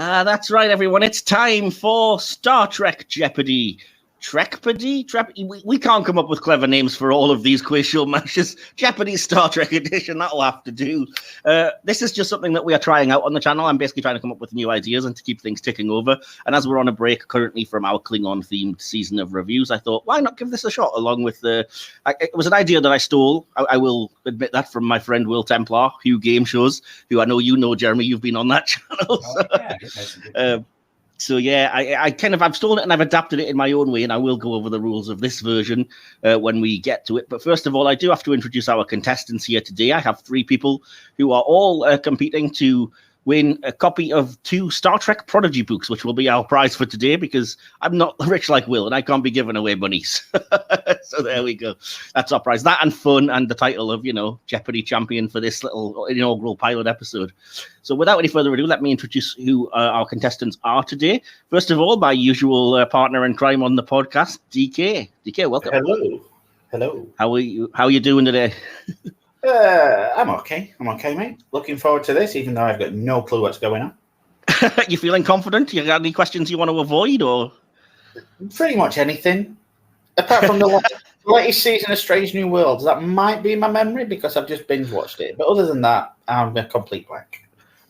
That's right, everyone. It's time for Star Trek Jeopardy. Trekpedy? We can't come up with clever names for all of these quiz show matches. Jeopardy Star Trek edition, that'll have to do. This is just something that we are trying out on the channel. I'm basically trying to come up with new ideas and to keep things ticking over. And as we're on a break currently from our Klingon-themed season of reviews, I thought, why not give this a shot along with the... It was an idea that I stole, I will admit that, from my friend Will Templar, Hugh Game Shows, who I know you know, Jeremy, you've been on that channel. So yeah, I've stolen it and I've adapted it in my own way, and I will go over the rules of this version when we get to it. But first of all, I do have to introduce our contestants here today. I have 3 people who are all competing to win a copy of 2 Star Trek Prodigy books, which will be our prize for today, because I'm not rich like Will and I can't be giving away monies. So there we go. That's our prize. That and fun, and the title of, Jeopardy champion for this little inaugural pilot episode. So without any further ado, let me introduce who our contestants are today. First of all, my usual partner in crime on the podcast, DK. DK, welcome. Hello. How are you doing today? I'm okay, mate. Looking forward to this, even though I've got no clue what's going on. You feeling confident? You got any questions you want to avoid, or? Pretty much anything. Apart from the latest season of Strange New Worlds. That might be my memory because I've just binge-watched it. But other than that, I'm a complete blank.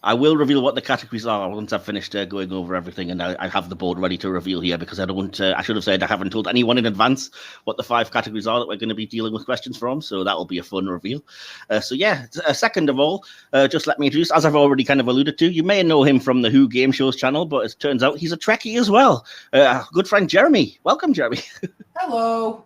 I will reveal what the categories are once I've finished going over everything, and I have the board ready to reveal here, because I should have said I haven't told anyone in advance what the 5 categories are that we're going to be dealing with questions from, so that will be a fun reveal. Second of all, just let me introduce, as I've already kind of alluded to, you may know him from the Who Game Shows channel, but it turns out he's a Trekkie as well. Good friend Jeremy. Welcome, Jeremy. Hello.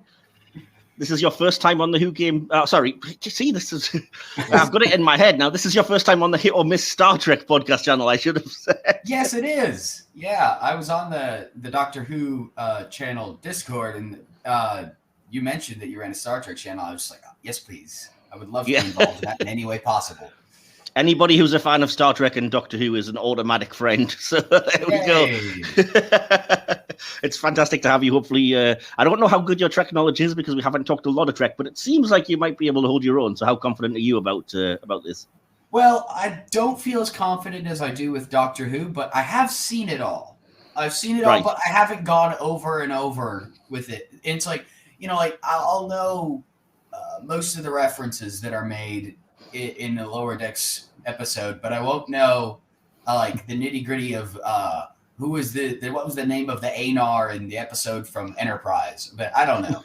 This is your first time on the Who Game... sorry, see, this is... I've got it in my head now. This is your first time on the Hit or Miss Star Trek podcast channel, I should have said. Yes, it is. Yeah, I was on the Doctor Who channel Discord, and you mentioned that you ran a Star Trek channel. I was just like, yes, please. I would love to be involved in that in any way possible. Anybody who's a fan of Star Trek and Doctor Who is an automatic friend. So there we go. It's fantastic to have you. Hopefully, I don't know how good your Trek knowledge is, because we haven't talked a lot of Trek, but it seems like you might be able to hold your own. So how confident are you about this? Well, I don't feel as confident as I do with Doctor Who, but I have seen it all. I've seen it all, but I haven't gone over and over with it. And it's like, I'll know most of the references that are made in the Lower Decks episode, but I won't know like the nitty gritty of what was the name of the Anar in the episode from Enterprise. But I don't know.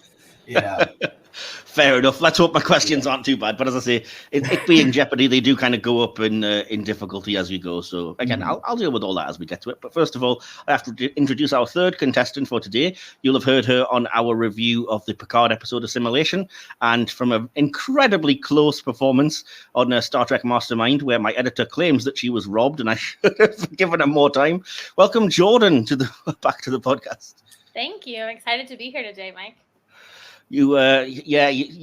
Fair enough. Let's hope my questions aren't too bad. But as I say, it being Jeopardy, they do kind of go up in difficulty as we go. So again, I'll deal with all that as we get to it. But first of all, I have to introduce our third contestant for today. You'll have heard her on our review of the Picard episode Assimilation, and from an incredibly close performance on Star Trek Mastermind, where my editor claims that she was robbed and I should have given her more time. Welcome, Jordan, back to the podcast. Thank you. I'm excited to be here today, Mike. You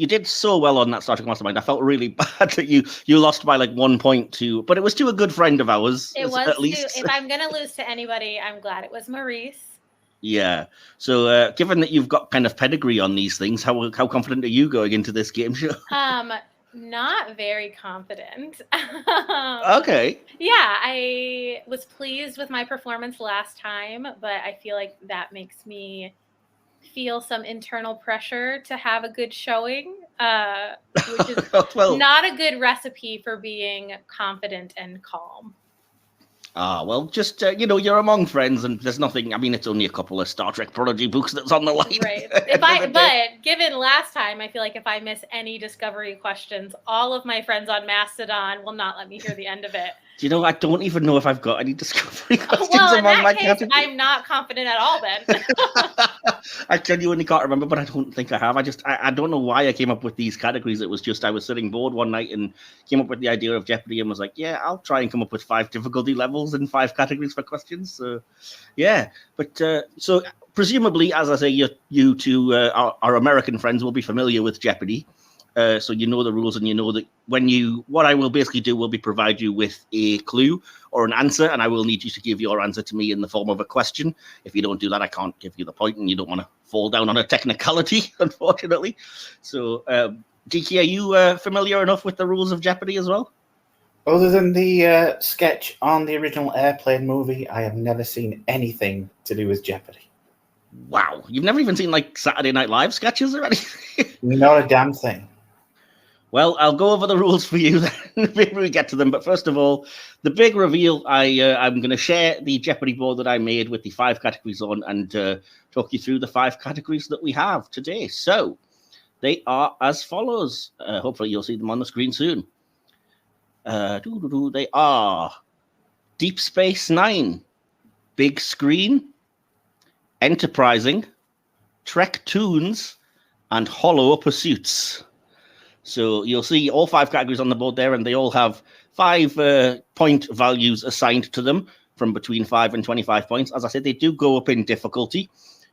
did so well on that Star Trek Mastermind. I felt really bad that you lost by like 1 point to, but it was to a good friend of ours. It was at least. If I'm gonna lose to anybody, I'm glad it was Maurice. Yeah. So, given that you've got kind of pedigree on these things, how confident are you going into this game show? Not very confident. Okay. Yeah, I was pleased with my performance last time, but I feel like that makes me feel some internal pressure to have a good showing, which is not a good recipe for being confident and calm. Well, just, you're among friends and there's nothing, I mean, it's only a couple of Star Trek Prodigy books that's on the line. Right. But given last time, I feel like if I miss any Discovery questions, all of my friends on Mastodon will not let me hear the end of it. I don't even know if I've got any Discovery questions among my category. I'm not confident at all then. I genuinely can't remember, but I don't think I have. I don't know why I came up with these categories. It was just I was sitting bored one night and came up with the idea of Jeopardy and was like, yeah, I'll try and come up with 5 difficulty levels and 5 categories for questions. So, yeah. But so presumably, as I say, you two, our American friends will be familiar with Jeopardy. So you know the rules, and you know that what I will basically do will be provide you with a clue or an answer, and I will need you to give your answer to me in the form of a question. If you don't do that, I can't give you the point, and you don't want to fall down on a technicality, unfortunately. So, DK, are you familiar enough with the rules of Jeopardy as well? Other than the sketch on the original Airplane movie, I have never seen anything to do with Jeopardy. Wow. You've never even seen like Saturday Night Live sketches or anything? Not a damn thing. Well, I'll go over the rules for you then. Maybe we get to them. But first of all, the big reveal, I'm going to share the Jeopardy board that I made with the 5 categories on and talk you through the 5 categories that we have today. So they are as follows. Hopefully you'll see them on the screen soon. They are Deep Space Nine, Big Screen, Enterprising, Trek Toons, and Hollow Pursuits. So you'll see all 5 categories on the board there, and they all have 5 point values assigned to them from between 5 and 25 points. As I said, they do go up in difficulty.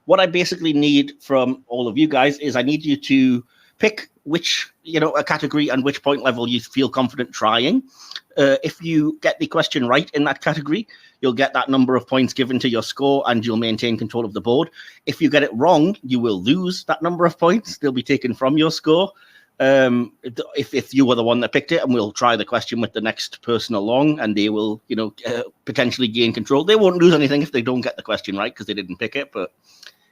What I basically need from all of you guys is I need you to pick which, a category and which point level you feel confident trying. If you get the question right in that category, you'll get that number of points given to your score and you'll maintain control of the board. If you get it wrong, you will lose that number of points. They'll be taken from your score. If you were the one that picked it, and we'll try the question with the next person along, and they will, potentially gain control. They won't lose anything if they don't get the question right because they didn't pick it. But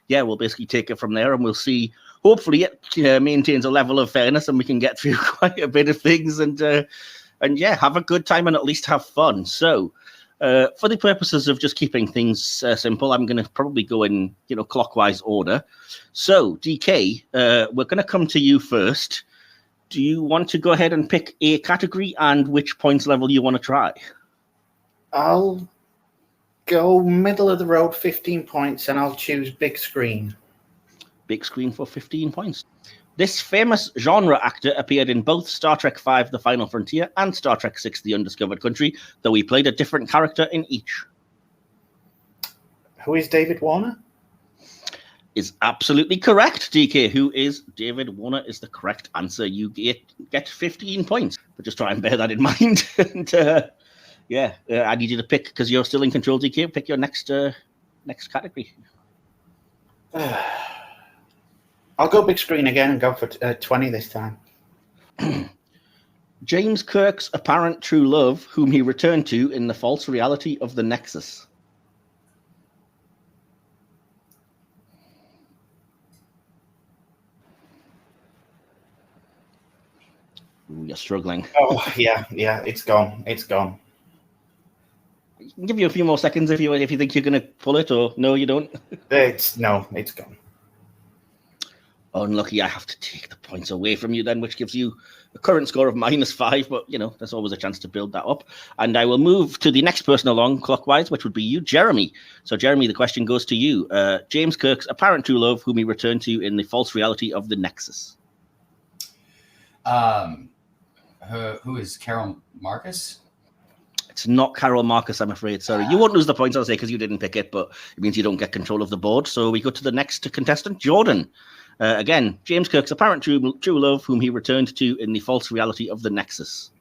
yeah, we'll basically take it from there, and we'll see. Hopefully, it maintains a level of fairness, and we can get through quite a bit of things, and yeah, have a good time and at least have fun. So, for the purposes of just keeping things simple, I'm going to probably go in, clockwise order. So, DK, we're going to come to you first. Do you want to go ahead and pick a category and which points level you want to try? I'll go middle of the road, 15 points, and I'll choose Big Screen. Big Screen for 15 points. This famous genre actor appeared in both Star Trek V, The Final Frontier, and Star Trek VI, The Undiscovered Country, though he played a different character in each. Who is David Warner? Is absolutely correct, DK. Who is David Warner is the correct answer. You get 15 points. But just try and bear that in mind. And I need you to pick, because you're still in control, DK. Pick your next category. I'll go Big Screen again and go for 20 this time. James Kirk's apparent true love, whom he returned to in the false reality of the Nexus. Ooh, you're struggling. Oh, yeah, it's gone. It's gone. I can give you a few more seconds if you think you're going to pull it, or no, you don't. It's gone. Unlucky, I have to take the points away from you then, which gives you a current score of -5, but, there's always a chance to build that up. And I will move to the next person along clockwise, which would be you, Jeremy. So, Jeremy, the question goes to you. James Kirk's apparent true love, whom he returned to in the false reality of the Nexus. Who is Carol Marcus? It's not Carol Marcus, I'm afraid. Sorry. You won't lose the points, I'll say, because you didn't pick it, but it means you don't get control of the board. So we go to the next contestant, Jordan. Again, James Kirk's apparent true love, whom he returned to in the false reality of the Nexus.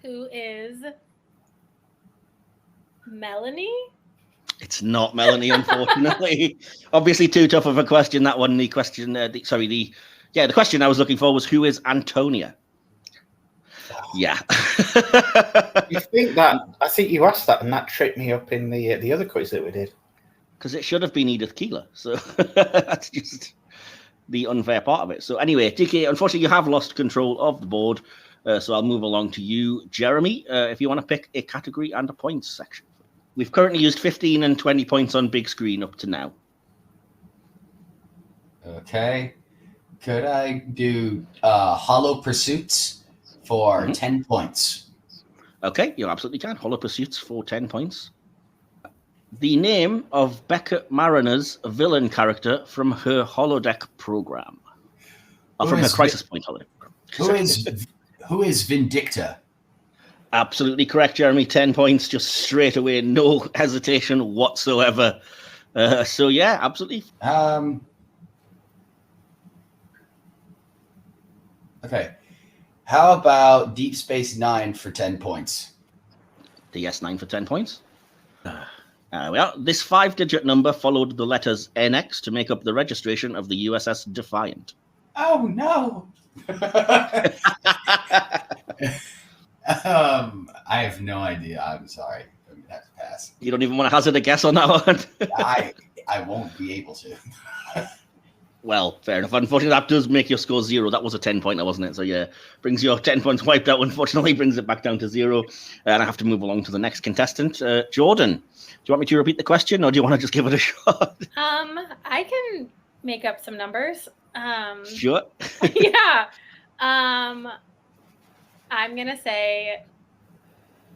Who is Melanie? It's not Melanie, unfortunately. Obviously, too tough of a question, that one. The question, the question I was looking for was, who is Antonia? Yeah. I think you asked that, and that tripped me up in the other quiz that we did. Because it should have been Edith Keeler. So that's just the unfair part of it. So anyway, DK, unfortunately, you have lost control of the board. So I'll move along to you, Jeremy, if you want to pick a category and a points section. We've currently used 15 and 20 points on Big Screen up to now. Okay. Could I do Hollow Pursuits for 10 points? Okay, you absolutely can. Hollow Pursuits for 10 points. The name of Beckett Mariner's villain character from her holodeck program. From her Crisis Point holodeck program. Who is Vindicta? Absolutely correct, Jeremy. 10 points, just straight away, no hesitation whatsoever. So yeah, absolutely. Okay. How about Deep Space Nine for 10 points? DS9 for 10 points. Well, this 5-digit number followed the letters NX to make up the registration of the USS Defiant. Oh, no. I have no idea. I'm sorry. I'm going to have to pass. You don't even want to hazard a guess on that one? I won't be able to. Well, fair enough. Unfortunately, that does make your score 0. That was a 10-pointer, wasn't it? So, yeah, brings your 10 points wiped out. Unfortunately, brings it back down to 0. And I have to move along to the next contestant. Jordan, do you want me to repeat the question, or do you want to just give it a shot? I can make up some numbers. Sure. Yeah. I'm going to say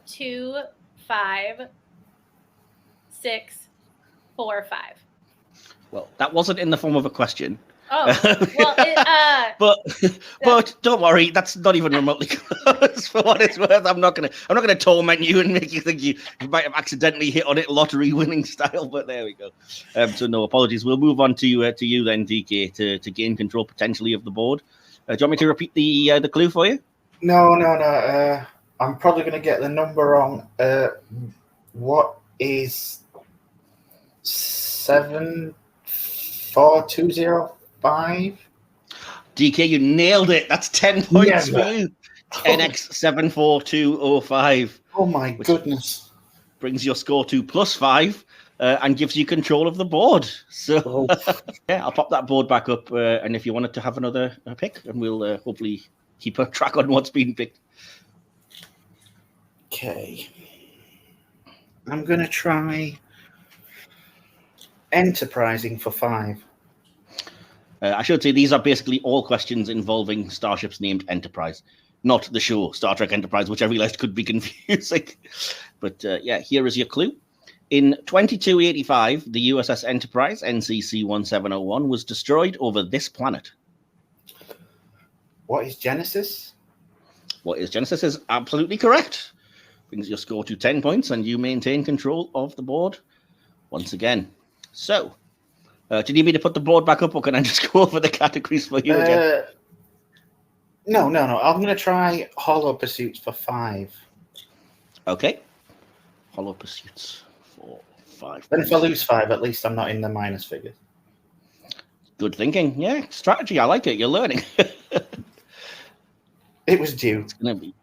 2, 5, 6, 4, 5. Well, that wasn't in the form of a question. Oh, well, but don't worry, that's not even remotely close. For what it's worth, I'm not gonna torment you and make you think you might have accidentally hit on it lottery winning style. But there we go. So no apologies. We'll move on to you then, DK, to gain control potentially of the board. Do you want me to repeat the clue for you? No. I'm probably gonna get the number wrong. What is 74205? DK, you nailed it. That's 10 points for you. NX 74205. Oh my goodness. Brings your score to +5 and gives you control of the board. So yeah, I'll pop that board back up. And if you wanted to have another pick, and we'll hopefully keep a track on what's being picked. Okay. I'm going to try Enterprising for 5. I should say these are basically all questions involving starships named Enterprise, not the show Star Trek Enterprise, which I realized could be confusing. But yeah, here is your clue. In 2285, the USS Enterprise, NCC 1701, was destroyed over this planet. What is Genesis? What is Genesis is absolutely correct. Brings your score to 10 points, and you maintain control of the board once again. So, do you need me to put the board back up, or can I just go over the categories for you again? No. I'm going to try Hollow Pursuits for 5. Okay. Hollow Pursuits for 5. Then if I lose 5, at least I'm not in the minus figures. Good thinking. Yeah, strategy. I like it. You're learning. It was due. It's going to be...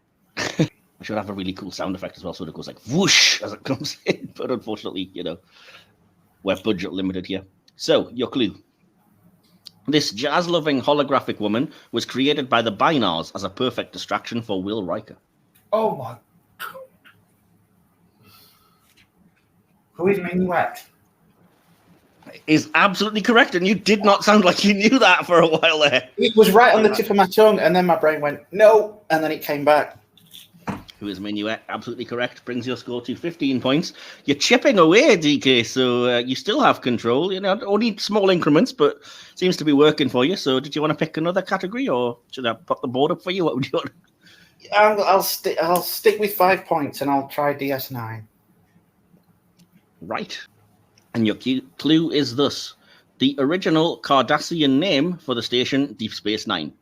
I should have a really cool sound effect as well, so it goes like whoosh as it comes in. But unfortunately, we're budget limited here. So, your clue. This jazz-loving holographic woman was created by the Binars as a perfect distraction for Will Riker. Oh my God. Who is Minuet? Is absolutely correct, and you did not sound like you knew that for a while there. It was right on the tip of my tongue, and then my brain went, no, and then it came back. Who is Minuet? Absolutely correct. Brings your score to 15 points. You're chipping away, DK, so you still have control. Only small increments, but seems to be working for you. So did you want to pick another category, or should I put the board up for you? What would you want? I'll stick with 5 points, and I'll try DS9. Right. And your clue is thus. The original Cardassian name for the station, Deep Space Nine.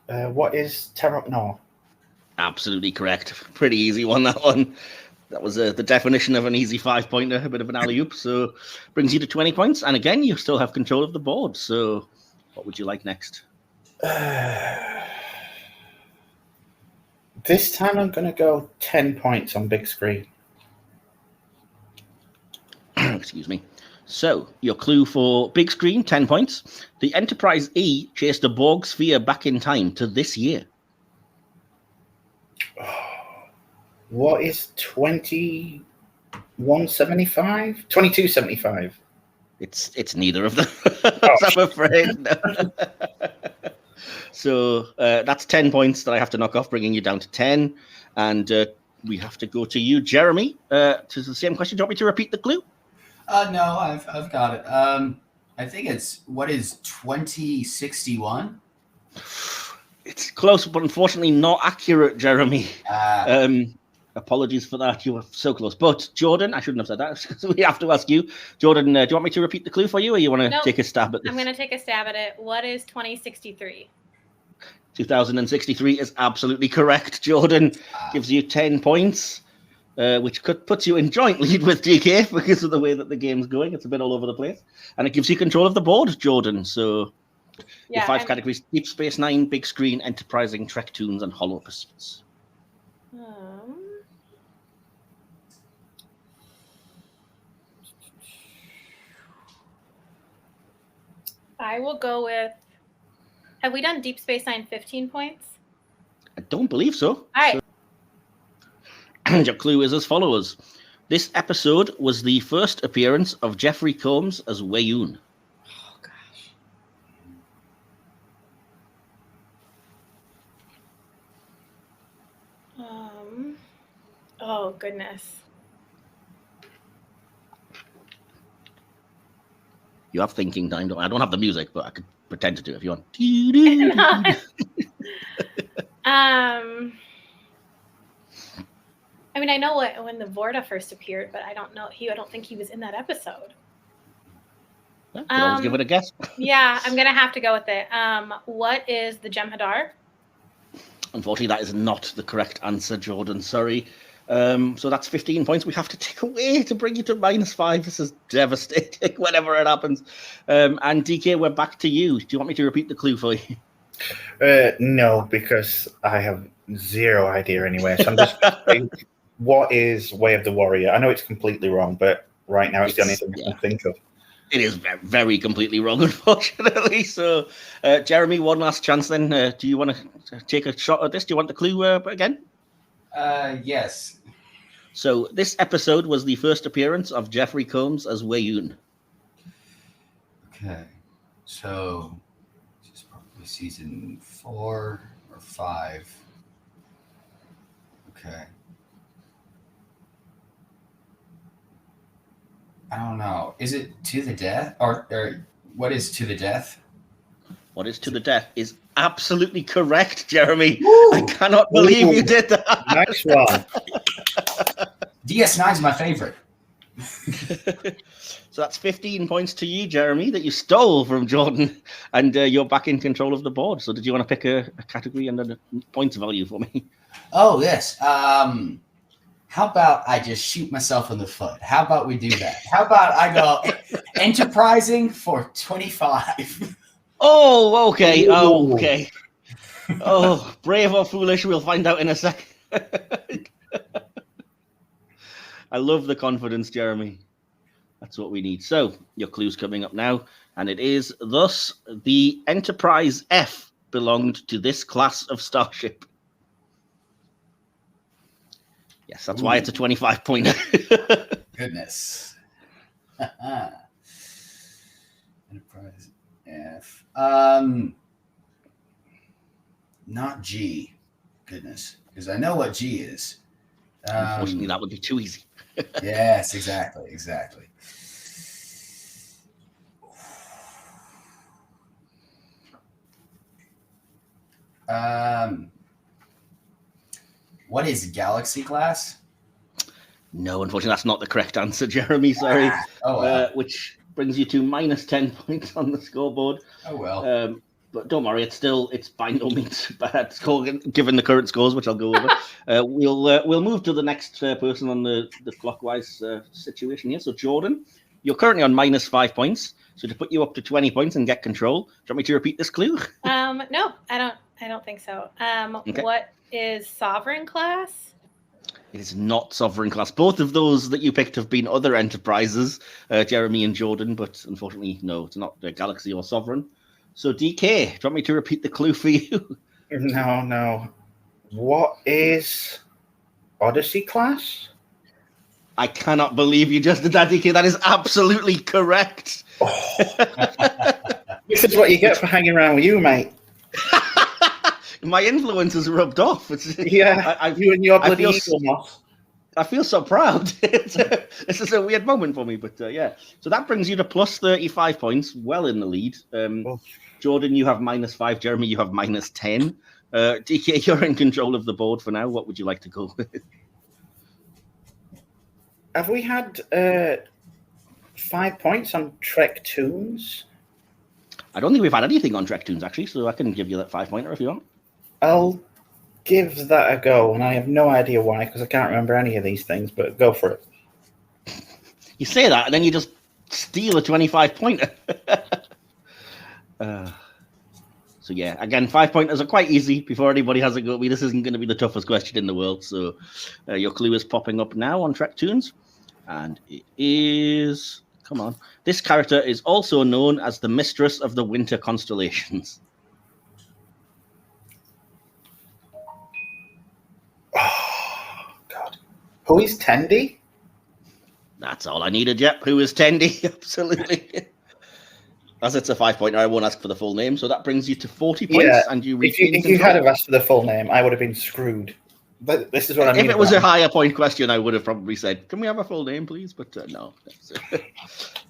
What is Terra? No. Absolutely correct. Pretty easy one, that one. That was the definition of an easy 5-pointer, a bit of an alley-oop. So brings you to 20 points. And again, you still have control of the board. So what would you like next? This time I'm going to go 10 points on big screen. Excuse me. So your clue for big screen, 10 points. The Enterprise E chased a Borg sphere back in time to this year. What is 2175? 2275. It's neither of them, I'm afraid. No. So that's 10 points that I have to knock off, bringing you down to 10. And we have to go to you, Jeremy. To the same question. Do you want me to repeat the clue? No, I've got it. I think it's, what is 2061? It's close, but unfortunately not accurate, Jeremy. Apologies for that. You were so close. But Jordan, I shouldn't have said that. So we have to ask you. Jordan, do you want me to repeat the clue for you, or you want to take a stab at this? I'm going to take a stab at it. What is 2063? 2063 is absolutely correct, Jordan. Gives you 10 points. which puts you in joint lead with DK because of the way that the game's going. It's a bit all over the place. And it gives you control of the board, Jordan. So your five categories: Deep Space Nine, Big Screen, Enterprising, Trek Toons, and Hollow Pursuits. I will go with, have we done Deep Space Nine 15 points? I don't believe so. All right. And your clue is as follows. This episode was the first appearance of Jeffrey Combs as Weyoun. Oh, gosh. Oh, goodness. You have thinking time. I don't have the music, but I could pretend to do it if you want. I mean, I know when the Vorta first appeared, but I don't think he was in that episode. Well, always give it a guess. Yeah, I'm gonna have to go with it. What is the Jem'Hadar? Unfortunately, that is not the correct answer, Jordan. Sorry. So that's 15 points we have to take away to bring you to -5. This is devastating whenever it happens. And DK, we're back to you. Do you want me to repeat the clue for you? No, because I have zero idea anyway. So I'm just what is Way of the Warrior? I know it's completely wrong, but right now it's the only thing I can think of. It is very completely wrong, unfortunately. So, Jeremy, one last chance then. Do you want to take a shot at this? Do you want the clue again? Yes. So this episode was the first appearance of Jeffrey Combs as Weyoun. Okay. So this is probably season 4 or 5. Okay. I don't know. Is it To the Death? Or what is To the Death? What is To the Death is absolutely correct, Jeremy. Woo! I cannot believe you did that. Nice one. DS9 is my favorite. So that's 15 points to you, Jeremy, that you stole from Jordan, and you're back in control of the board. So did you want to pick a category and a points value for me? Oh, yes. How about I just shoot myself in the foot? How about we do that? How about I go enterprising for 25? Oh, okay. Oh, okay. Oh, brave or foolish, we'll find out in a second. I love the confidence, Jeremy. That's what we need. So, your clue's coming up now, and it is, thus, the Enterprise F belonged to this class of starship. Yes, that's why it's a 25-pointer. Goodness. Enterprise F. Not G. Goodness. Because I know what G is. Unfortunately, that would be too easy. Yes, exactly. What is Galaxy class? No, unfortunately, that's not the correct answer, Jeremy. Sorry. Oh, well. Which brings you to -10 points on the scoreboard. Oh, well. But don't worry, it's by no means a bad score given the current scores, which I'll go over. We'll move to the next person on the clockwise situation here. So Jordan, you're currently on -5 points. So to put you up to 20 points and get control, do you want me to repeat this clue? No, I don't think so. Okay. What is Sovereign class? It is not Sovereign class. Both of those that you picked have been other enterprises, Jeremy and Jordan, but unfortunately, no, it's not Galaxy or Sovereign. So, DK, do you want me to repeat the clue for you? No. What is Odyssey class? I cannot believe you just did that, DK. That is absolutely correct. Oh. This is what you get for hanging around with you, mate. My influence has rubbed off. Yeah, you and your bloody eagle moth. I feel so proud. This is a weird moment for me, but yeah. So that brings you to plus 35 points, well in the lead. Jordan, you have -5. Jeremy, you have -10. DK, you're in control of the board for now. What would you like to go with? Have we had 5 points on Trek Toons? I don't think we've had anything on Trek Toons, actually, so I can give you that 5-pointer if you want. I'll give that a go, and I have no idea why, because I can't remember any of these things, but go for it. You say that, and then you just steal a 25-pointer. So yeah, again, 5-pointers are quite easy. Before anybody has a go at me, this isn't going to be the toughest question in the world. So your clue is popping up now on Trek Tunes, and it is, come on, this character is also known as the Mistress of the Winter Constellations. Oh God, who is Tendi? That's all I needed. Yep, who is Tendi? Absolutely. As it's a 5-pointer, I won't ask for the full name, so that brings you to 40 points. Yeah, And you if you had have asked for the full name, I would have been screwed. But this is what I mean. If it was a higher point question, I would have probably said, "Can we have a full name, please?" But no.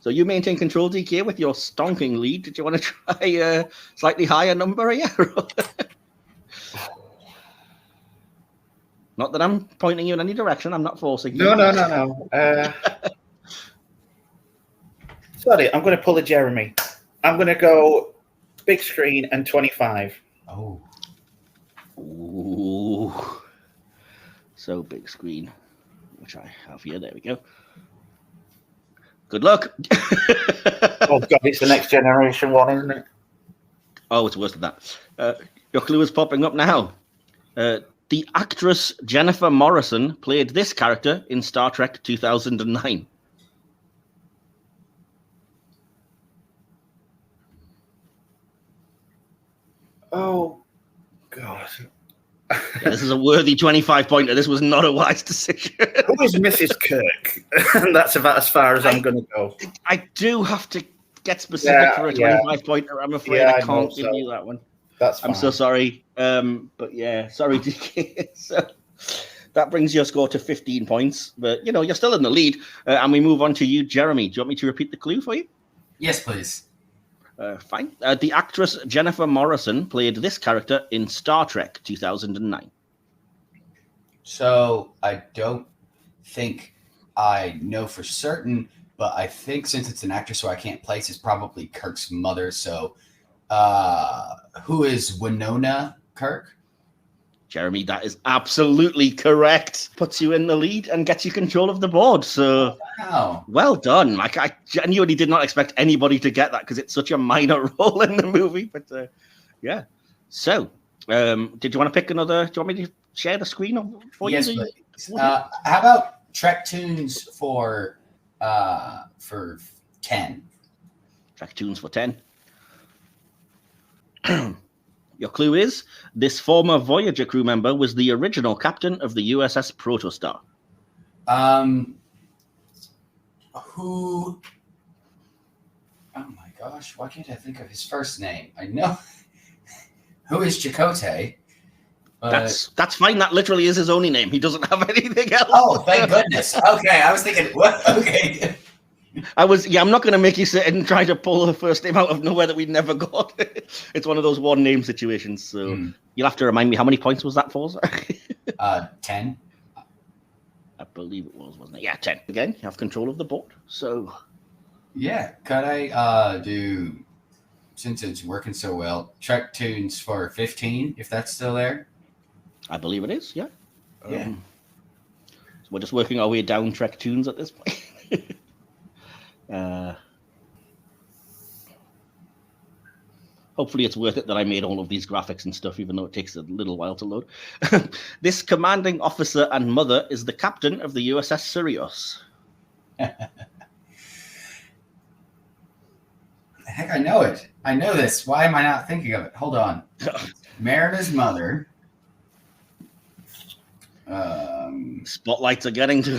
So you maintain control, DK, with your stonking lead. Did you want to try a slightly higher number here? Not that I'm pointing you in any direction. I'm not forcing you. No. Sorry, I'm going to pull a Jeremy. I'm going to go big screen and 25. Oh. Ooh. So big screen, which I have here. There we go. Good luck. Oh, God, it's the Next Generation one, isn't it? Oh, it's worse than that. Your clue is popping up now. The actress Jennifer Morrison played this character in Star Trek 2009. Oh, God. Yeah, this is a worthy 25-pointer. This was not a wise decision. Who is Mrs. Kirk? That's about as far as I'm going to go. I do have to get specific for a 25-pointer. I'm afraid I can't give you that one. That's fine. I'm so sorry. But yeah, sorry, DK. So that brings your score to 15 points. But, you're still in the lead. And we move on to you, Jeremy. Do you want me to repeat the clue for you? Yes, please. Fine. The actress Jennifer Morrison played this character in Star Trek 2009. So I don't think I know for certain, but I think since it's an actress who I can't place, it's probably Kirk's mother. So who is Winona Kirk? Jeremy, that is absolutely correct. Puts you in the lead and gets you control of the board. So, wow. Well done. Like, I genuinely did not expect anybody to get that because it's such a minor role in the movie. But yeah. So, did you want to pick another? Do you want me to share the screen for you? Yes, please. How about Trek Tunes for 10? Trek Tunes for 10. Your clue is, this former Voyager crew member was the original captain of the USS Protostar. Who? Oh my gosh, why can't I think of his first name? I know. Who is Chakotay? That's fine. That literally is his only name. He doesn't have anything else. Oh, thank goodness. Okay, I was thinking, what? Okay. I'm not going to make you sit and try to pull the first name out of nowhere that we never got. It's one of those one name situations. So you'll have to remind me, how many points was that for? 10. I believe it was, wasn't it? Yeah, 10. Again, you have control of the board. So yeah, could I do, since it's working so well, Trek Tunes for 15, if that's still there? I believe it is, yeah. Yeah. So we're just working our way down Trek Tunes at this point. Hopefully it's worth it that I made all of these graphics and stuff, even though it takes a little while to load. This commanding officer and mother is the captain of the USS CERRITOS. Heck, I know it. I know this. Why am I not thinking of it? Hold on. Mariner's mother. Spotlights are getting to.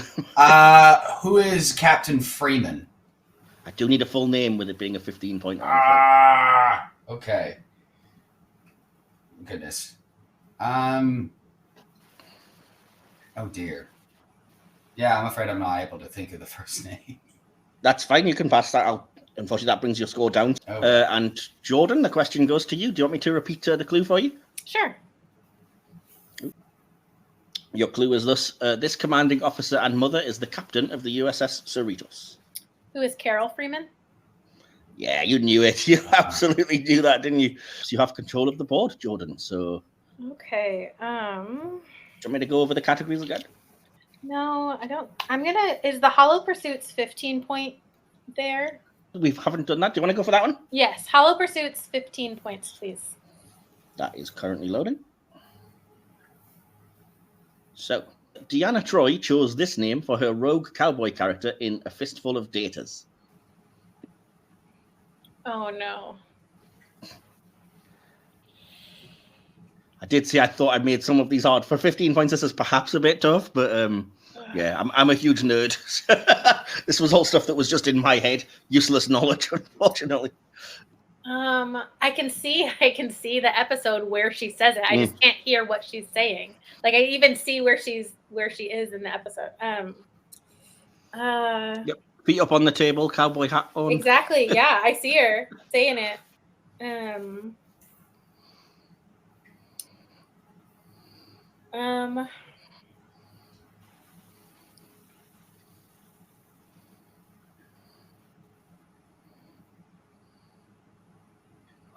Who is Captain Freeman? I do need a full name with it being a 15-point. Okay. Goodness. Oh dear. Yeah, I'm afraid I'm not able to think of the first name. That's fine. You can pass that out. Unfortunately, that brings your score down. Oh. And Jordan, the question goes to you. Do you want me to repeat the clue for you? Sure. Your clue is thus: this commanding officer and mother is the captain of the USS CERRITOS. Who is Carol Freeman? Yeah, you knew it. You absolutely knew that, didn't you? So you have control of the board, Jordan. So Okay. Do you want me to go over the categories again? No, I don't. Is the Hollow Pursuits 15 point there? We haven't done that. Do you want to go for that one? Yes. Hollow Pursuits 15 points, please. That is currently loading. So, Deanna Troi chose this name for her rogue cowboy character in A Fistful of Datas. Oh, no. I did say I thought I made some of these hard. For 15 points, this is perhaps a bit tough, but yeah, I'm a huge nerd. This was all stuff that was just in my head. Useless knowledge, unfortunately. I can see the episode where she says it. I just can't hear what she's saying. Like I even see where she is in the episode. Yep. Feet up on the table, cowboy hat on. Exactly. Yeah, I see her saying it.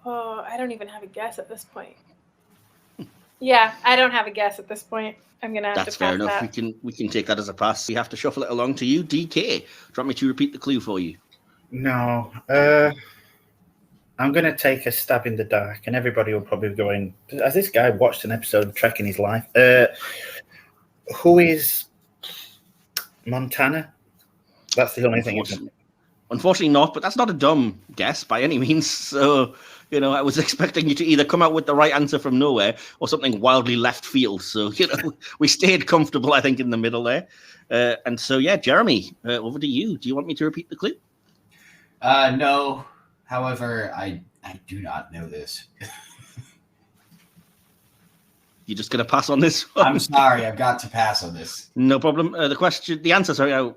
Oh, I don't even have a guess at this point. Yeah, I don't have a guess at this point. I'm gonna have That's to pass fair enough. that. We can take that as a pass. We have to shuffle it along to you, DK. Do you want me to repeat the clue for you? No. I'm going to take a stab in the dark, and everybody will probably be going, has this guy watched an episode of Trek in his life? Who is Montana? That's the only thing. Unfortunately not, but that's not a dumb guess by any means. So, I was expecting you to either come out with the right answer from nowhere or something wildly left field. So, we stayed comfortable, I think, in the middle there. And so, yeah, Jeremy, over to you. Do you want me to repeat the clue? No. However, I do not know this. You're just going to pass on this one? I'm sorry. I've got to pass on this. No problem. The answer, sorry, I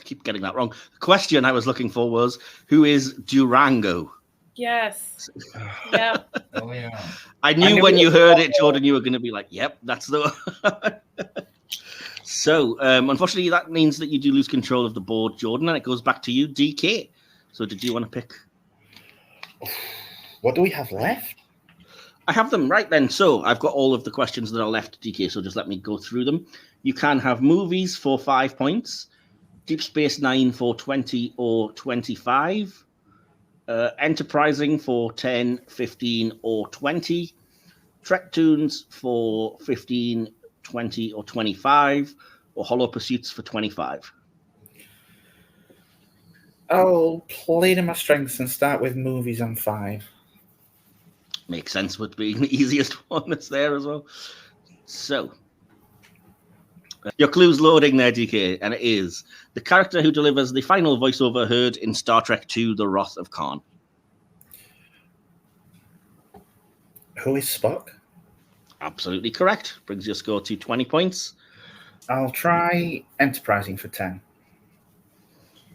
keep getting that wrong. The question I was looking for was, who is Durango? Yes. Yeah. Oh, yeah. I knew when you heard it, Jordan, you were going to be like, yep, that's the one. So, unfortunately, that means that you do lose control of the board, Jordan, and it goes back to you, DK. So did you want to pick? What do we have left? I have them right then. So I've got all of the questions that are left, DK, so just let me go through them. You can have movies for 5 points, Deep Space Nine for 20 or 25, Enterprising for 10, 15, or 20, Trek Tunes for 15, 20, or 25, or Hollow Pursuits for 25. I'll play to my strengths and start with movies on 5. Makes sense with being the easiest one that's there as well. So, your clue's loading there, DK, and it is the character who delivers the final voiceover heard in Star Trek II, The Wrath of Khan. Who is Spock? Absolutely correct. Brings your score to 20 points. I'll try Enterprising for 10.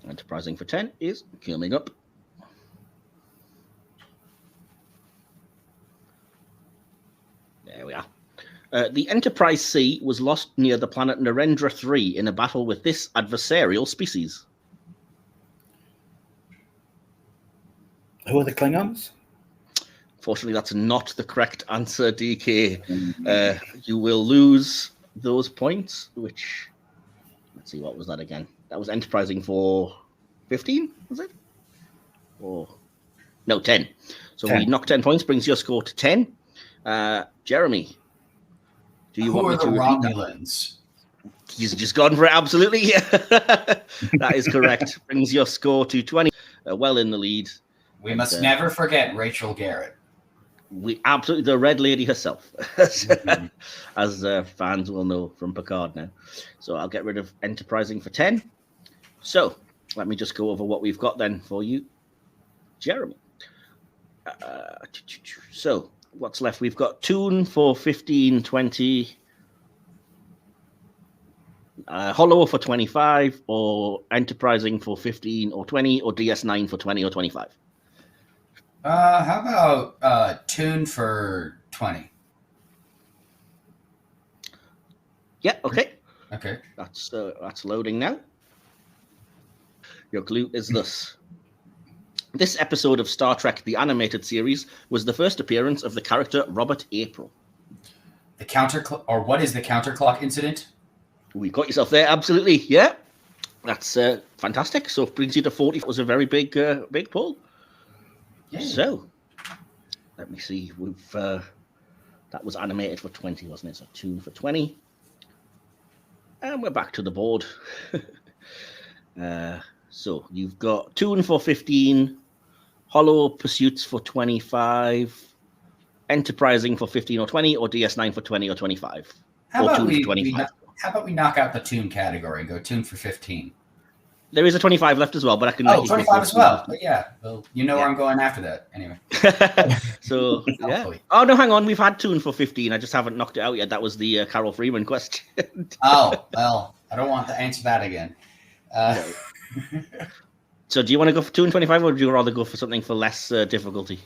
Enterprising for 10 is coming up. There we are. The Enterprise C was lost near the planet Narendra 3 in a battle with this adversarial species. Who are the Klingons? Fortunately, that's not the correct answer, DK. You will lose those points, which... Let's see, what was that again? That was Enterprising for 15, was it? Or no, 10. So 10. We knock 10 points, brings your score to 10. Jeremy, do you want me to repeat Romulans? That? He's just gone for it, absolutely. That is correct. Brings your score to 20. Well in the lead. We must never forget Rachel Garrett. We absolutely, the Red Lady herself, as fans will know from Picard now. So I'll get rid of Enterprising for 10. So let me just go over what we've got then for you, Jeremy. So what's left? We've got Toon for 15, 20, Hollow for 25, or Enterprising for 15 or 20, or DS9 for 20 or 25. How about Toon for 20? Yeah, okay. Okay. That's loading now. Your clue is this. This episode of Star Trek, the animated series, was the first appearance of the character Robert April. what is the counterclock incident? We got yourself there, absolutely. Yeah, that's fantastic. So it brings you to 40. It was a very big pull. Yay. So let me see. We've that was animated for 20, wasn't it? So tune for 20, and we're back to the board. So you've got tune for 15, hollow pursuits for 25, enterprising for 15 or 20, or DS9 for 20 or 25. How about we knock out the tune category and go tune for 15? There is a 25 left as well, but I can. 25 as well. But yeah, well, where I'm going after that anyway. So yeah. Oh no, hang on. We've had tune for 15. I just haven't knocked it out yet. That was the Carol Freeman question. Oh well, I don't want to answer that again. No. So do you want to go for tune 25, or would you rather go for something for less difficulty?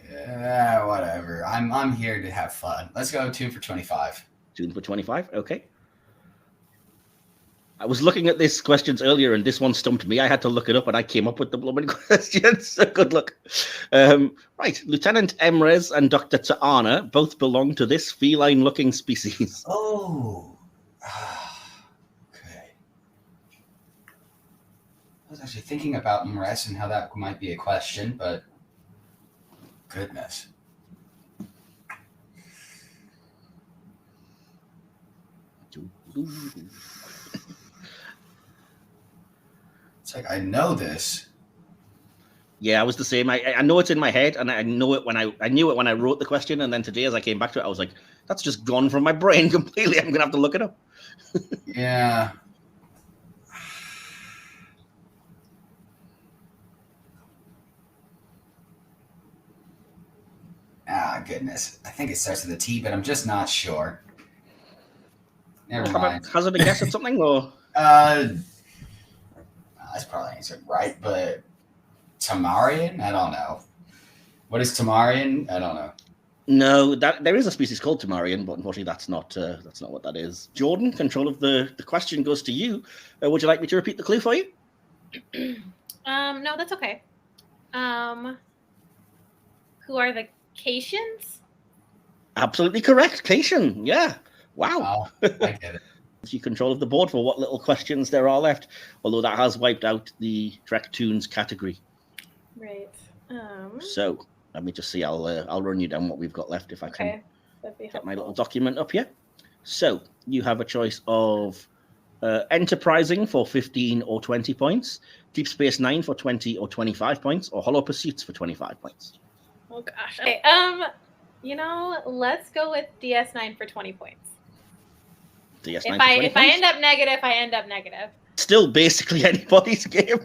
Whatever. I'm here to have fun. Let's go tune for 25. Tune for 25. Okay. I was looking at these questions earlier, and this one stumped me. I had to look it up, and I came up with the blooming questions. So good luck. Right. Lieutenant Emrez and Dr. Ta'ana both belong to this feline-looking species. Oh. Okay. I was actually thinking about Emrez and how that might be a question, but goodness. It's like I know this. Yeah, I was the same. I know it's in my head, and I know it when I knew it when I wrote the question, and then today as I came back to it, I was like, that's just gone from my brain completely. I'm gonna have to look it up. Yeah. Ah, goodness. I think it starts with a T, but I'm just not sure. Never mind. Hazard a guess at something, or? That's probably answered right, but Tamarian? I don't know. What is Tamarian? I don't know. No, there is a species called Tamarian, but unfortunately that's not what that is. Jordan, control of the question goes to you. Would you like me to repeat the clue for you? No, that's okay. Who are the Cations? Absolutely correct. Cation. Yeah. Wow. I get it. You control of the board for what little questions there are left, although that has wiped out the Trek Tunes category. Right. So let me just see. I'll run you down what we've got left if I can get my little document up here. So you have a choice of enterprising for 15 or 20 points, Deep Space Nine for 20 or 25 points, or Hollow Pursuits for 25 points. Oh gosh. Okay. Let's go with DS9 for 20 points. DS9 if I end up negative, I end up negative. Still basically anybody's game,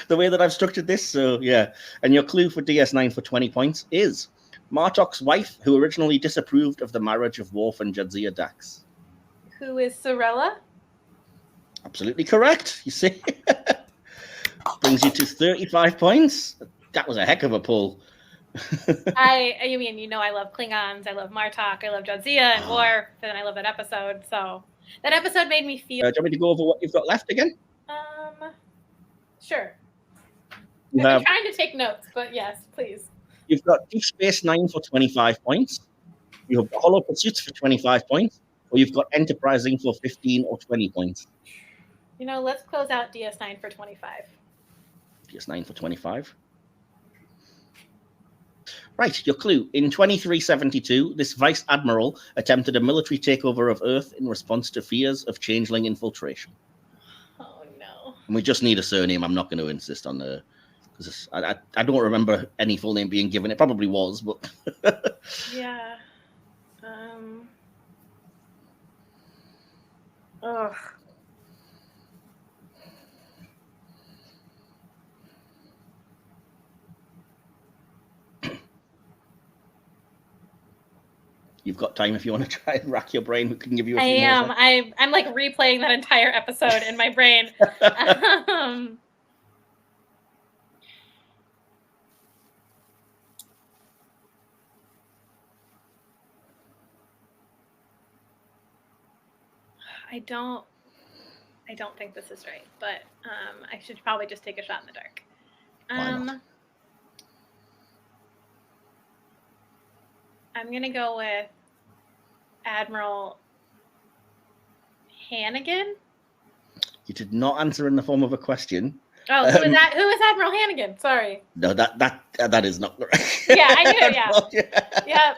the way that I've structured this. So yeah. And your clue for DS9 for 20 points is Martok's wife, who originally disapproved of the marriage of Worf and Jadzia Dax. Who is Sorella? Absolutely correct. You see? Brings you to 35 points. That was a heck of a pull. I love Klingons, I love Martok, I love Jadzia and Worf, and I love that episode. So that episode made me feel. Do you want me to go over what you've got left again? Sure. I'm trying to take notes, but yes, please. You've got Deep Space Nine for 25 points. You've got Hollow Pursuits for 25 points, or you've got Enterprising for 15 or 20 points. Let's close out DS9 for 25. DS9 for 25. Right, your clue. In 2372, this Vice Admiral attempted a military takeover of Earth in response to fears of changeling infiltration. Oh, no. And we just need a surname. I'm not going to insist on the... Because I don't remember any full name being given. It probably was, but... Yeah. Ugh. You've got time if you want to try and rack your brain. We can give you a few I am. I'm like replaying that entire episode in my brain. I don't think this is right, but I should probably just take a shot in the dark. I'm gonna go with Admiral Hannigan? You did not answer in the form of a question. Oh, who is Admiral Hannigan? Sorry. No, that is not correct. Yeah, I knew. Yeah. Yep.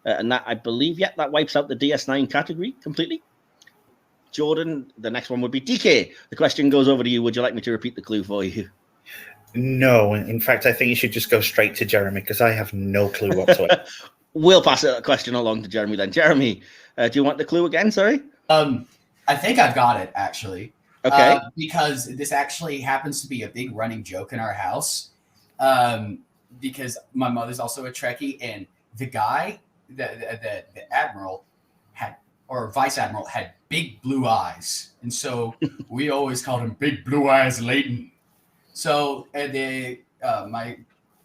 And that, I believe, that wipes out the DS9 category completely. Jordan, the next one would be DK. The question goes over to you. Would you like me to repeat the clue for you? No. In fact, I think you should just go straight to Jeremy because I have no clue whatsoever. We'll pass that question along to Jeremy then. Jeremy, do you want the clue again? Sorry. I think I've got it, actually. Okay. Because this actually happens to be a big running joke in our house. Because my mother's also a Trekkie, and the guy, the admiral, vice admiral, had big blue eyes, and so we always called him Big Blue Eyes Leighton. So my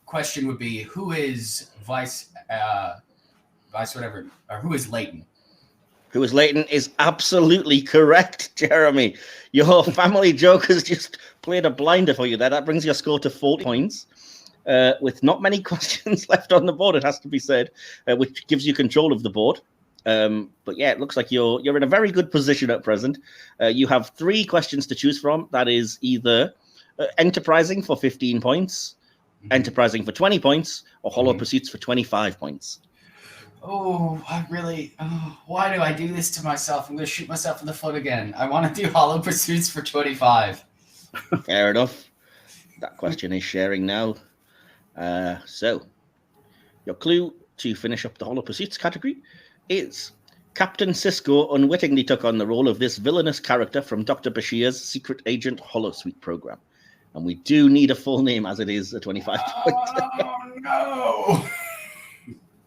question would be, who is vice whatever, or who is Leighton? Who is Leighton is absolutely correct, Jeremy. Your family joke has just played a blinder for you there. That brings your score to 40 points. With not many questions left on the board, it has to be said, which gives you control of the board. But yeah, it looks like you're in a very good position at present. You have 3 questions to choose from. That is either enterprising for 15 points, enterprising for 20 points, or hollow pursuits for 25 points. Oh, why do I do this to myself? I'm going to shoot myself in the foot again. I want to do hollow pursuits for 25. Fair enough. That question is sharing now. So your clue to finish up the hollow pursuits category is Captain Sisko unwittingly took on the role of this villainous character from Dr. Bashir's secret agent holosuite program. And we do need a full name, as it is a 25 point. Oh, no.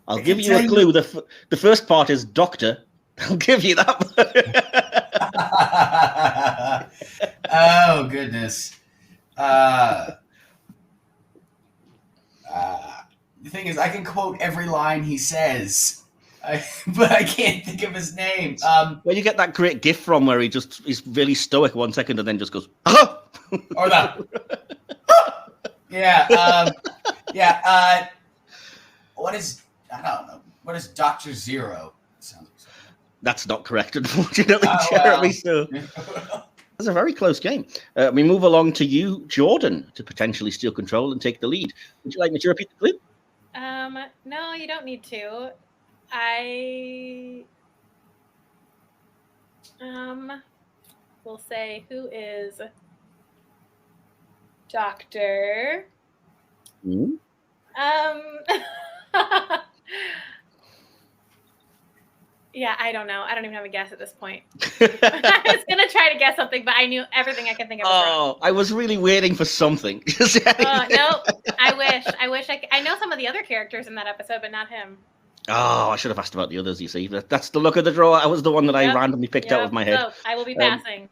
I'll give you a clue. The first part is Doctor. I'll give you that. Oh, goodness. The thing is, I can quote every line he says. But I can't think of his name. Where you get that great gif from where he's really stoic 1 second and then just goes, ah! Or that. Yeah. What is, I don't know. What is Dr. Zero? Sounds like something. That's not correct, unfortunately, Jeremy. So it's a very close game. We move along to you, Jordan, to potentially steal control and take the lead. Would you like me to repeat the clue? No, you don't need to. We'll say, who is Doctor? Yeah, I don't know. I don't even have a guess at this point. I was gonna try to guess something, but I knew everything I could think of. Oh, I was really waiting for something. No, I wish I know some of the other characters in that episode, but not him. Oh, I should have asked about the others, you see. That's the luck of the draw. I was the one that I randomly picked out of my head. So I will be passing.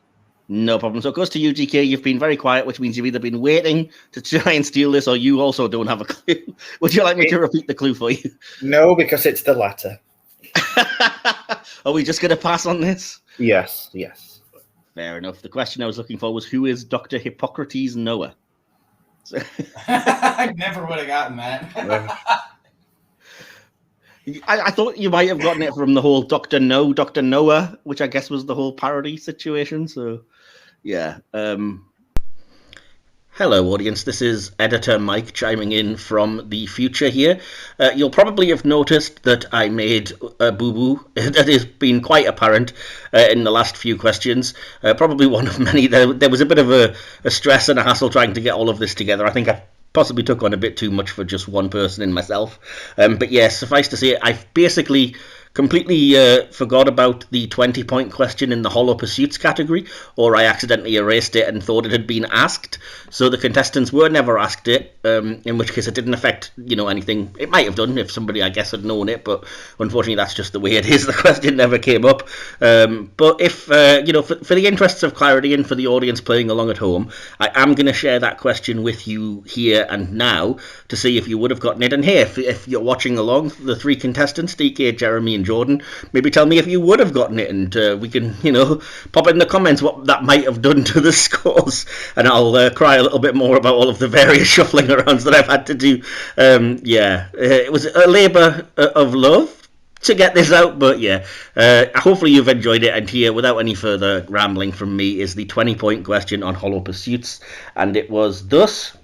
No problem. So it goes to you, GK. You've been very quiet, which means you've either been waiting to try and steal this or you also don't have a clue. Would you like me to repeat the clue for you? No, because it's the latter. Are we just going to pass on this? Yes. Fair enough. The question I was looking for was, who is Dr. Hippocrates Noah? So I never would have gotten that. I thought you might have gotten it from the whole Dr. Noah, which I guess was the whole parody situation. So, yeah. Hello, audience. This is Editor Mike chiming in from the future here. You'll probably have noticed that I made a boo-boo. That has been quite apparent in the last few questions. Probably one of many. There was a bit of a stress and a hassle trying to get all of this together. I think I possibly took on a bit too much for just one person in myself. But yes, suffice to say, I've basically completely forgot about the 20-point question in the Hollow Pursuits category, or I accidentally erased it and thought it had been asked. So the contestants were never asked it, in which case it didn't affect, anything. It might have done if somebody, I guess, had known it, but unfortunately that's just the way it is. The question never came up. But if, for the interests of clarity and for the audience playing along at home, I am going to share that question with you here and now to see if you would have gotten it. And here, if you're watching along, the 3 contestants, DK, Jeremy, and Jordan, maybe tell me if you would have gotten it, and we can, pop in the comments what that might have done to the scores, and I'll cry a little bit more about all of the various shuffling arounds that I've had to do. It was a labour of love, to get this out, but yeah, hopefully you've enjoyed it. And here, without any further rambling from me, is the 20-point question on Hollow Pursuits, and it was thus: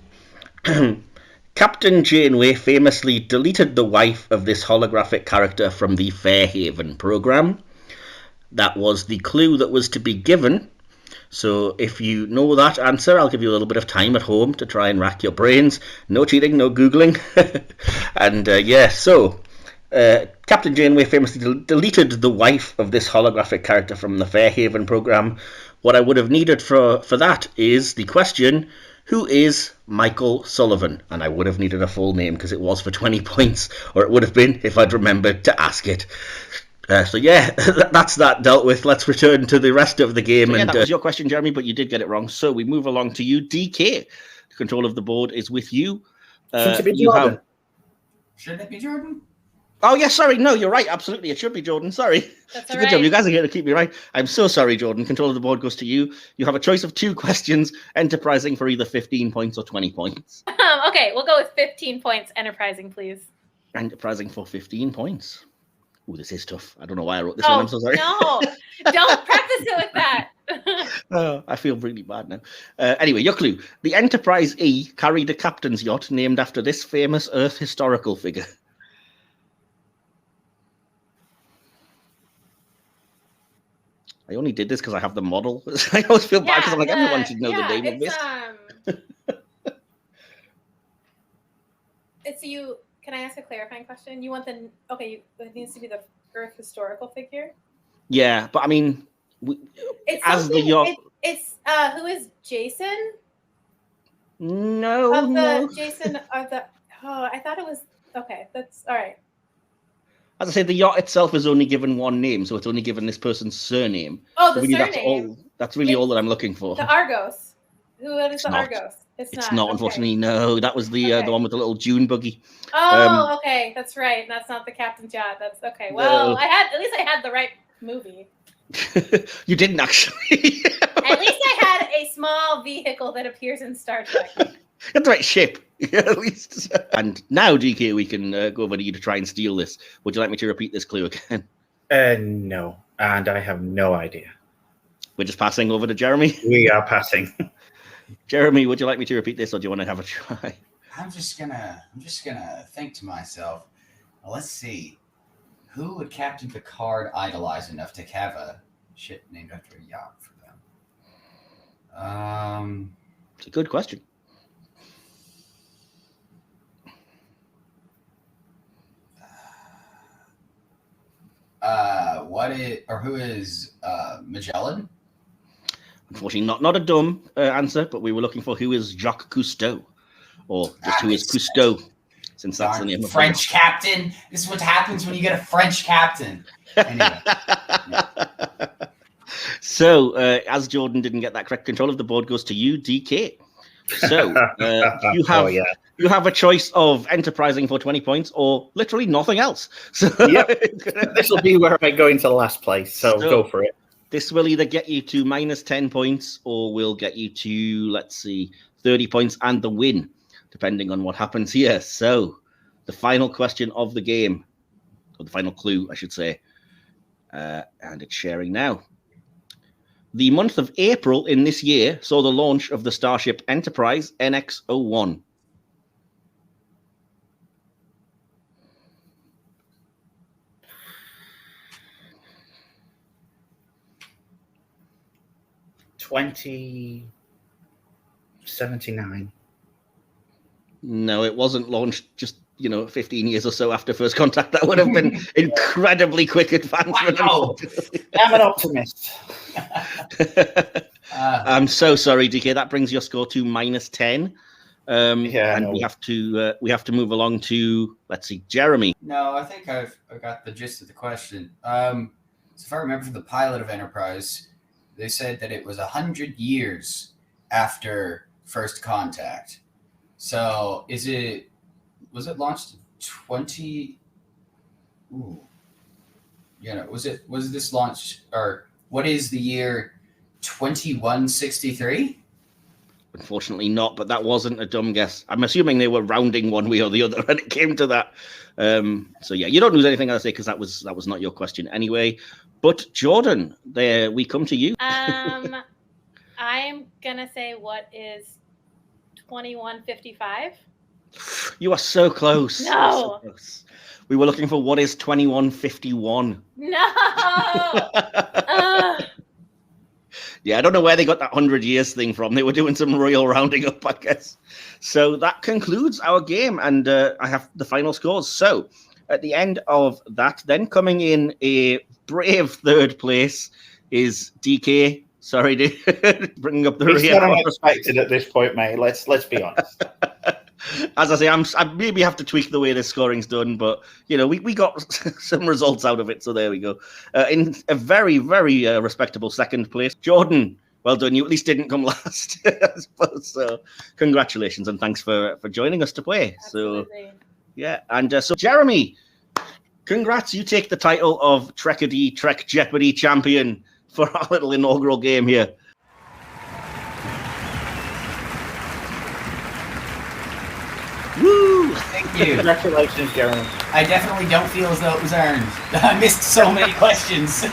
Captain Janeway famously deleted the wife of this holographic character from the Fairhaven program. That was the clue that was to be given. So if you know that answer, I'll give you a little bit of time at home to try and rack your brains. No cheating, no Googling. And Captain Janeway famously deleted the wife of this holographic character from the Fairhaven program. What I would have needed for that is the question, who is Michael Sullivan? And I would have needed a full name because it was for 20 points, or it would have been if I'd remembered to ask it. That's that dealt with. Let's return to the rest of the game. So, that was your question, Jeremy, but you did get it wrong. So we move along to you, DK. The control of the board is with you. Shouldn't it be Jordan? Shouldn't it be Jordan? Oh, yeah, sorry. No, you're right. Absolutely. It should be Jordan. Sorry. That's Good job. You guys are going to keep me right. I'm so sorry, Jordan. Control of the board goes to you. You have a choice of 2 questions, enterprising for either 15 points or 20 points. Okay, we'll go with 15 points, enterprising, please. Enterprising for 15 points. Ooh, this is tough. I don't know why I wrote this one. I'm so sorry. No, don't practice it with that. I feel really bad now. Anyway, your clue. The Enterprise E carried a captain's yacht named after this famous Earth historical figure. I only did this because I have the model. I always feel bad because I'm like, everyone should know the name of this. It's you. Can I ask a clarifying question? You want it needs to be the Earth historical figure? Yeah, but I mean, who is Jason? No. Jason of the. Oh, I thought it was okay. That's all right. As I say, the yacht itself is only given one name, so it's only given this person's surname. Oh, the surname. That's really all that I'm looking for. The Argos. Who is the Argos? It's not, unfortunately. No, that was the one with the little June buggy. Oh, okay, that's right. That's not the captain's yacht. That's okay. Well, no. At least I had the right movie. You didn't actually. At least I had a small vehicle that appears in Star Trek. You had the right ship, at least. And now, GK, we can go over to you to try and steal this. Would you like me to repeat this clue again? No, and I have no idea. We're just passing over to Jeremy? We are passing. Jeremy, would you like me to repeat this, or do you want to have a try? I'm just gonna think to myself. Well, let's see, who would Captain Picard idolize enough to have a ship named after a yacht for them? It's a good question. Who is Magellan? Unfortunately, not a dumb answer, but we were looking for who is Jacques Cousteau, or just who is Cousteau, since that's the name of French captain. This is what happens when you get a French captain. Anyway. So, as Jordan didn't get that correct, control of the board goes to you, DK. So, you have a choice of enterprising for 20 points or literally nothing else. So, this will be where I go into last place, so go for it. This will either get you to minus 10 points or will get you to, let's see, 30 points and the win, depending on what happens here. So, the final question of the game, or the final clue, I should say, and it's sharing now. The month of April in this year saw the launch of the Starship Enterprise NX-01. $2079. No, it wasn't launched just 15 years or so after first contact. That would have been incredibly quick advancement. Wow. I'm an optimist. I'm so sorry, DK. That brings your score to minus 10. And we have to move along to, let's see, Jeremy. No, I think I've got the gist of the question. So if I remember from the pilot of Enterprise, they said that it was 100 years after first contact. So was it launched 20? Ooh. Was this launched, or what is the year 2163? Unfortunately not, but that wasn't a dumb guess. I'm assuming they were rounding one way or the other when it came to that. So yeah, you don't lose anything, I say, because that was not your question anyway. But Jordan, there we come to you. I'm gonna say, what is 2155? You are so close. No. So close. We were looking for what is 2151. No. Yeah, I don't know where they got that 100 years thing from. They were doing some royal rounding up, I guess. So that concludes our game, and I have the final scores. So at the end of that, then coming in a brave third place is DK. Sorry, dude, bringing up the rear. It's not unexpected at this point, mate. Let's be honest. As I say, I maybe have to tweak the way the scoring's done, but you know, we got some results out of it, so there we go. In a very, very respectable second place, Jordan. Well done. You at least didn't come last, I suppose. So, congratulations and thanks for joining us to play. Absolutely. So, yeah, and so Jeremy, congrats. You take the title of Trek Jeopardy champion for our little inaugural game here. Woo! Thank you. Congratulations, Jeremy. I definitely don't feel as though it was earned. I missed so many questions.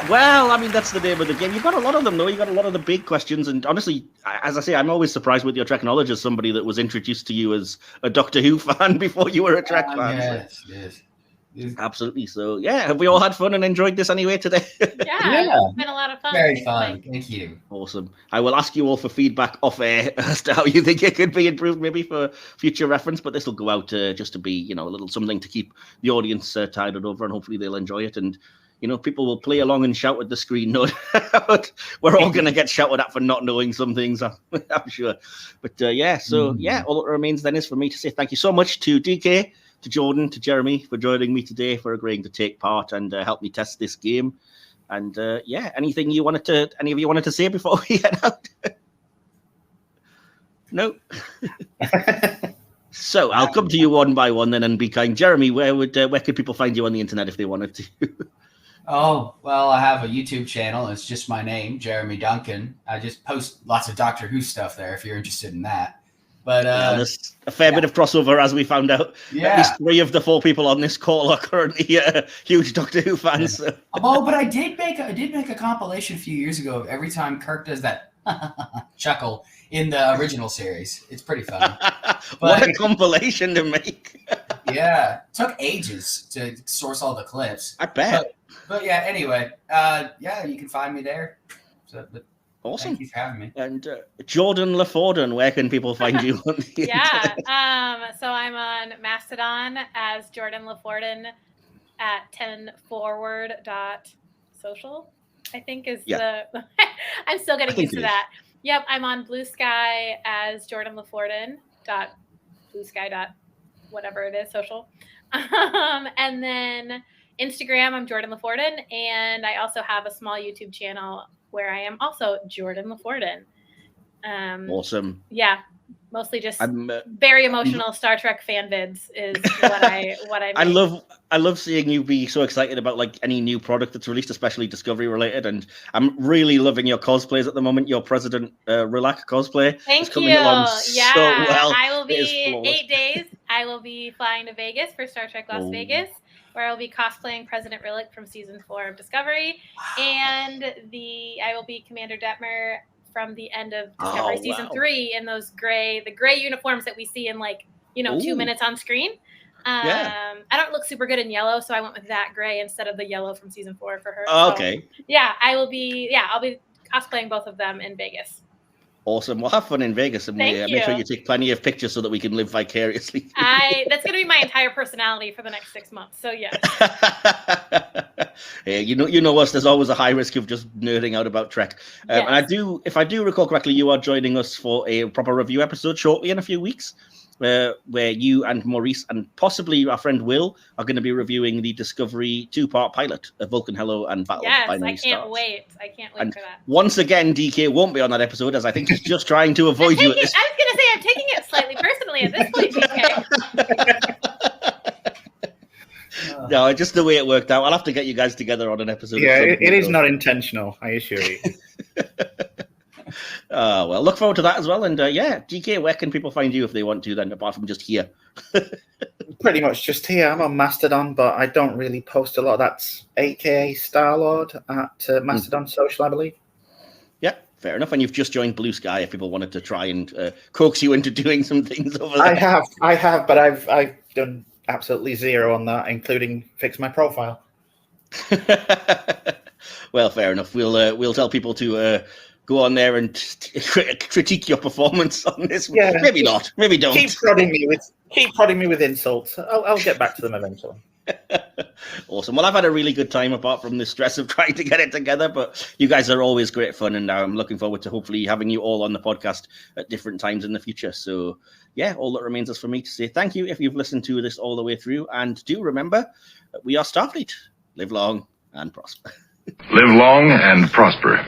Well, I mean, that's the name of the game. You've got a lot of them, though. You've got a lot of the big questions. And honestly, as I say, I'm always surprised with your Trek knowledge as somebody that was introduced to you as a Doctor Who fan before you were a Trek fan. Yes. Absolutely. So, yeah, have we all had fun and enjoyed this anyway today? Yeah, it's been a lot of fun. Very fun. Thank you. Awesome. I will ask you all for feedback off air as to how you think it could be improved, maybe for future reference. But this will go out just to be, you know, a little something to keep the audience tided over, and hopefully they'll enjoy it. And you know, people will play along and shout at the screen. No doubt. We're all going to get shouted at for not knowing some things, I'm sure. But yeah, so yeah, all that remains then is for me to say thank you so much to DK, to Jordan, to Jeremy for joining me today, for agreeing to take part and help me test this game. And yeah, any of you wanted to say before we head out? No. So I'll come to you one by one then and be kind. Jeremy, where could people find you on the internet if they wanted to? Oh, well, I have a YouTube channel. It's just my name, Jeremy Duncan. I just post lots of Doctor Who stuff there if you're interested in that. But there's a fair bit of crossover, as we found out. Yeah. At least 3 of the 4 people on this call are currently huge Doctor Who fans. So. Oh, but I did make a compilation a few years ago of every time Kirk does that chuckle in the original series. It's pretty fun. What a compilation to make. Yeah, took ages to source all the clips. I bet. But yeah, anyway, yeah, you can find me there. So, awesome. Thank you for having me. And Jordan LaForden, where can people find you on the internet? So I'm on Mastodon as Jordan LaForden at 10forward.social, I think is the... I'm still getting used to that. Yep, I'm on Blue Sky as Jordan LaForden .bluesky.whatever it is, social. And then Instagram, I'm Jordan LaForden, and I also have a small YouTube channel where I am also Jordan LaForden. Awesome. Yeah, mostly just very emotional Star Trek fan vids is what I make. I love seeing you be so excited about like any new product that's released, especially Discovery related. And I'm really loving your cosplays at the moment. Your President Relax cosplay. Thank you. Yeah, so well. I will be 8 days. I will be flying to Vegas for Star Trek Las Vegas, where I will be cosplaying President Rillick from season 4 of Discovery, and I will be Commander Detmer from the end of Discovery season 3 in those gray uniforms that we see in 2 minutes on screen. I don't look super good in yellow, so I went with that gray instead of the yellow from season 4 for her. Okay. So, yeah, I'll be cosplaying both of them in Vegas. Awesome. Well, have fun in Vegas, and make sure you take plenty of pictures so that we can live vicariously. That's going to be my entire personality for the next 6 months. So yeah. Yeah, you know us. There's always a high risk of just nerding out about Trek. Yes. And if I do recall correctly, you are joining us for a proper review episode shortly in a few weeks, where you and Maurice and possibly our friend Will are going to be reviewing the Discovery 2-part pilot of Vulcan Hello and Battle of Binary Stars. I can't wait for that. Once again, DK won't be on that episode, as I think he's just trying to avoid you. I was going to say, I'm taking it slightly personally at this point, DK. No, just the way it worked out. I'll have to get you guys together on an episode. Yeah, it is not intentional, I assure you. Well, look forward to that as well. And yeah, GK, where can people find you if they want to then, apart from just here? Pretty much just here. I'm on Mastodon, but I don't really post a lot. That's AKA Starlord at Mastodon Social, I believe. Yeah, fair enough. And you've just joined Blue Sky if people wanted to try and coax you into doing some things over there. I have, but I've done absolutely zero on that, including fix my profile. Well, fair enough. We'll tell people to go on there and critique your performance on this. Yeah, maybe not. Maybe don't. Keep prodding me with insults. I'll get back to them eventually. Awesome. Well, I've had a really good time apart from the stress of trying to get it together, but you guys are always great fun, and I'm looking forward to hopefully having you all on the podcast at different times in the future. So yeah, all that remains is for me to say thank you if you've listened to this all the way through, and do remember that we are Starfleet. Live long and prosper. Live long and prosper.